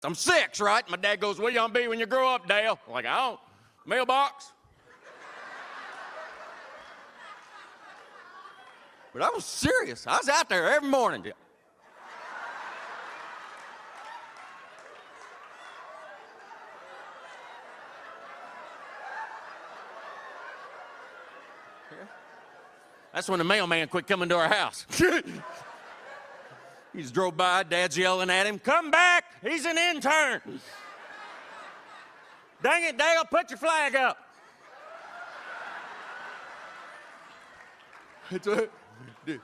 I'm 6, right? My dad goes, "What you gonna be when you grow up, Dale?" I'm like, "I don't. Mailbox." But I was serious. I was out there every morning. That's when the mailman quit coming to our house. He just drove by, Dad's yelling at him, "Come back, he's an intern." "Dang it, Dale, put your flag up." Dude,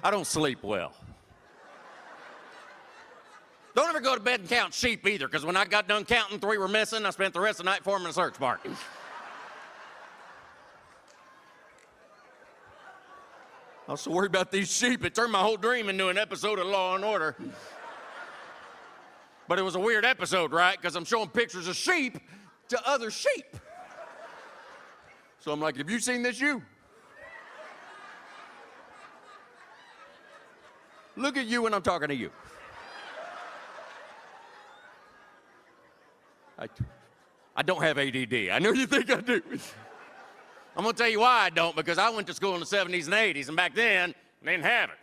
I don't sleep well. Don't ever go to bed and count sheep either, because when I got done counting 3 were missing, I spent the rest of the night forming a search party. I was so worried about these sheep, it turned my whole dream into an episode of Law and Order. But it was a weird episode, right? Because I'm showing pictures of sheep to other sheep. So I'm like, "Have you seen this you? Look at you when I'm talking to you." I don't have ADD. I know you think I do. I'm gonna tell you why I don't, because I went to school in the 70s and 80s, and back then, they didn't have it.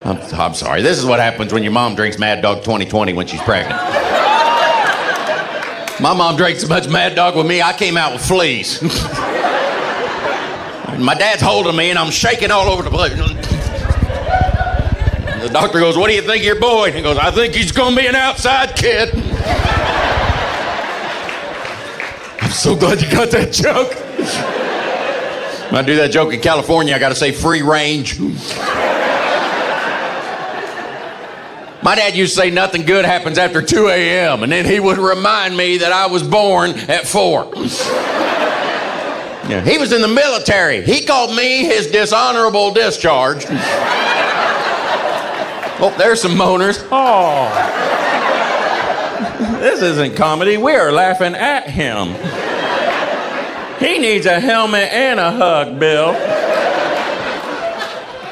I'm sorry. This is what happens when your mom drinks Mad Dog 2020 when she's pregnant. My mom drank so much Mad Dog with me, I came out with fleas. My dad's holding me, and I'm shaking all over the place. The doctor goes, "What do you think of your boy?" And he goes, "I think he's gonna be an outside kid." I'm so glad you got that joke. When I do that joke in California, I gotta say free range. My dad used to say nothing good happens after 2 a.m. and then he would remind me that I was born at 4. Yeah, he was in the military. He called me his dishonorable discharge. Oh, there's some moaners. Oh. This isn't comedy. We are laughing at him. He needs a helmet and a hug, Bill.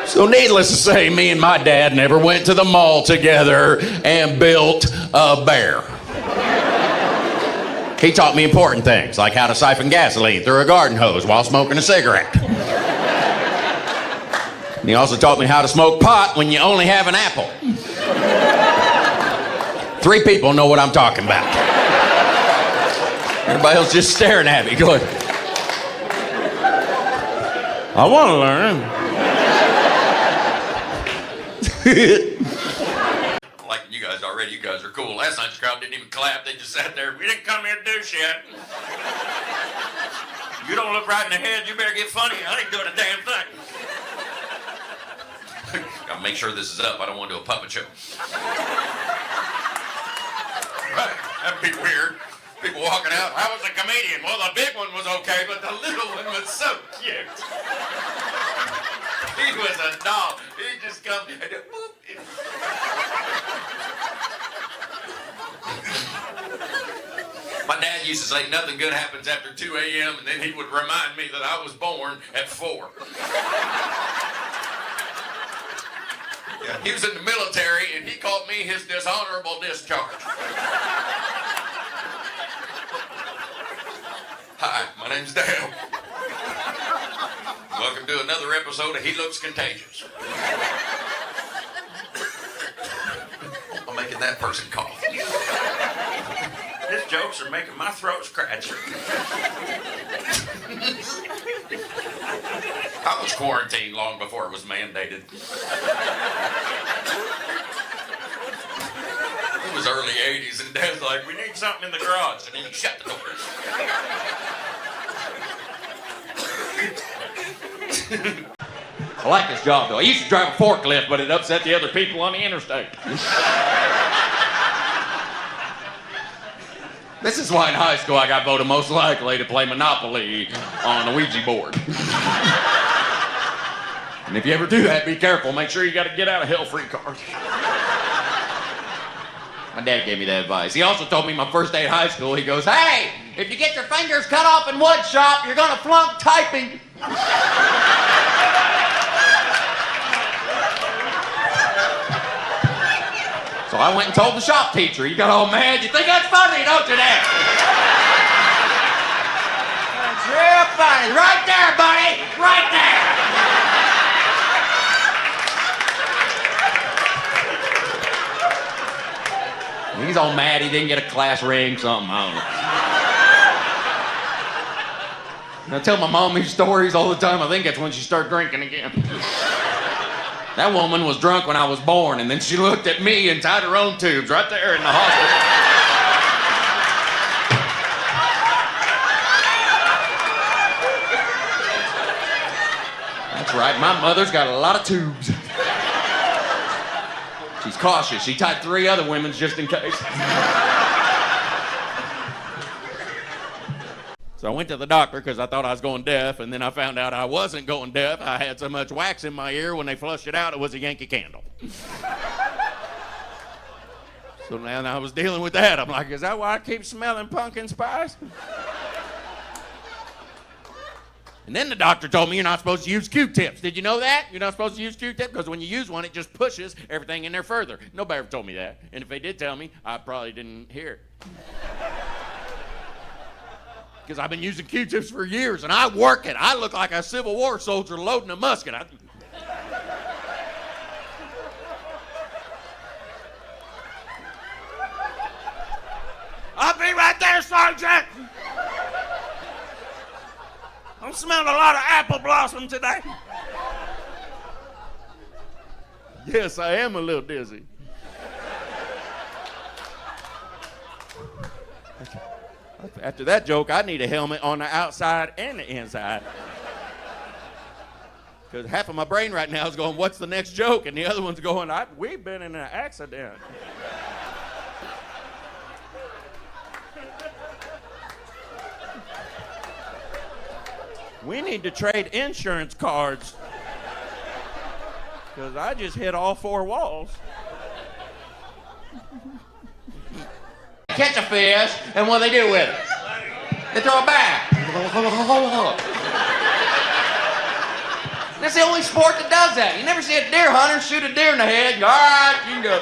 So needless to say, me and my dad never went to the mall together and built a bear. He taught me important things, like how to siphon gasoline through a garden hose while smoking a cigarette. And he also taught me how to smoke pot when you only have an apple. 3 people know what I'm talking about. Everybody else just staring at me going, "I want to learn." I'm liking you guys already. You guys are cool. Last night's crowd didn't even clap. They just sat there. "We didn't come here to do shit. You don't look right in the head. You better get funny. I ain't doing a damn thing." Gotta make sure this is up. I don't want to do a puppet show. Right, that'd be weird. People walking out, "How was the comedian?" "Well, the big one was okay, but the little one was so cute." He was a doll. He just come and whoop. My dad used to say nothing good happens after 2 a.m. and then he would remind me that I was born at 4. Yeah, he was in the military and he called me his dishonorable discharge. Hi, my name's Dale. Welcome to another episode of He Looks Contagious. I'm making that person cough. His jokes are making my throat scratch. I was quarantined long before it was mandated. It was early 80s and Dad's like, "We need something in the garage," and then he shut the doors. I like this job though. I used to drive a forklift, but it upset the other people on the interstate. This is why in high school I got voted most likely to play Monopoly on a Ouija board. And if you ever do that, be careful. Make sure you got a get out of hell free card. My dad gave me that advice. He also told me my first day at high school, he goes, "Hey, if you get your fingers cut off in wood shop, you're gonna flunk typing." So I went and told the shop teacher. He got all mad. You think that's funny, don't you, Dad? That's real funny. Right there, buddy. Right there. He's all mad he didn't get a class ring, something, I don't know. And I tell my mom these stories all the time. I think that's when she started drinking again. That woman was drunk when I was born, and then she looked at me and tied her own tubes right there in the hospital. That's right, my mother's got a lot of tubes. She's cautious. She tied 3 other women's just in case. So I went to the doctor because I thought I was going deaf, and then I found out I wasn't going deaf. I had so much wax in my ear, when they flushed it out, it was a Yankee Candle. So now I was dealing with that. I'm like, is that why I keep smelling pumpkin spice? And then the doctor told me you're not supposed to use Q-tips. Did you know that? You're not supposed to use Q-tips because when you use one, it just pushes everything in there further. Nobody ever told me that. And if they did tell me, I probably didn't hear it. Because I've been using Q-tips for years, and I work it. I look like a Civil War soldier loading a musket. I'll be right there, Sergeant. I'm smelling a lot of apple blossom today. Yes, I am a little dizzy. After that joke, I need a helmet on the outside and the inside. Because half of my brain right now is going, what's the next joke? And the other one's going, we've been in an accident. We need to trade insurance cards. Because I just hit all 4 walls. Catch a fish, and what do they do with it? They throw it back. That's the only sport that does that. You never see a deer hunter shoot a deer in the head and go, all right, you can go.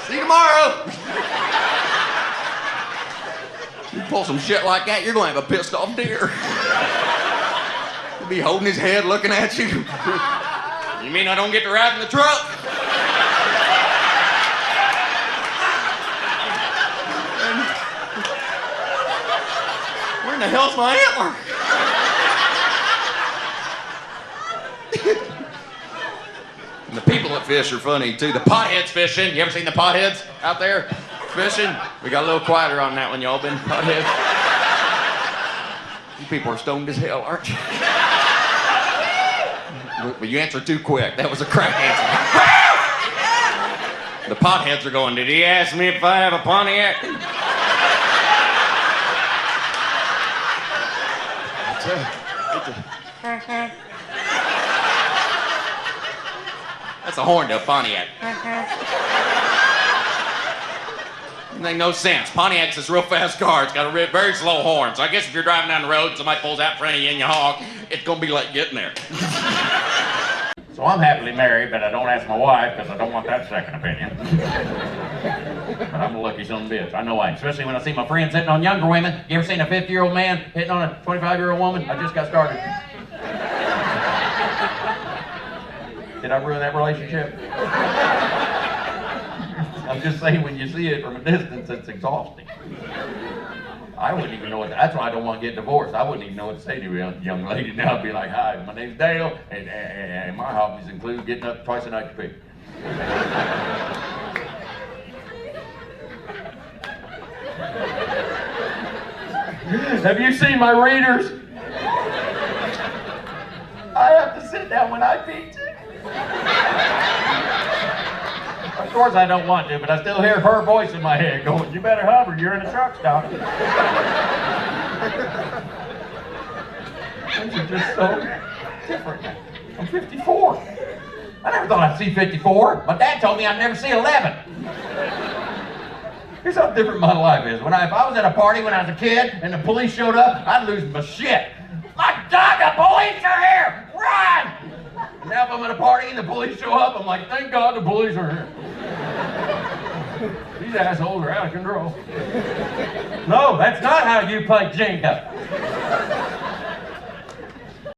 See you tomorrow. You pull some shit like that, you're going to have a pissed off deer. He'll be holding his head looking at you. You mean I don't get to ride in the truck? Where in the hell's my antler? And the people that fish are funny too. The potheads fishing. You ever seen the potheads out there fishing? We got a little quieter on that one, y'all been potheads. You people are stoned as hell, aren't you? But you answered too quick. That was a crack answer. The potheads are going, did he ask me if I have a Pontiac? That's a horn to a Pontiac. It make no sense. Pontiac's this real fast car. It's got a very slow horn. So I guess if you're driving down the road and somebody pulls out in front of you and you honk, it's gonna be like getting there. So I'm happily married, but I don't ask my wife because I don't want that second opinion. But I'm a lucky son of a bitch. I know I am. Especially when I see my friends hitting on younger women. You ever seen a 50-year-old man hitting on a 25-year-old woman? I just got started. Did I ruin that relationship? I'm just saying, when you see it from a distance, it's exhausting. I wouldn't even know what to, that's why I don't want to get divorced. I wouldn't even know what to say to a young lady now. I'd be like, hi, my name's Dale, and my hobbies include getting up twice a night to pee. Have you seen my readers? I have to sit down when I pee too. Of course I don't want to, but I still hear her voice in my head going, you better hover, you're in a truck stop. Things are just so different. I'm 54. I never thought I'd see 54. My dad told me I'd never see 11. Here's how different my life is. If I was at a party when I was a kid and the police showed up, I'd lose my shit. My God, the police are here! Run! Now if I'm at a party ring and the police show up. I'm like, thank God the police are here. These assholes are out of control. No, that's not how you play Jenga.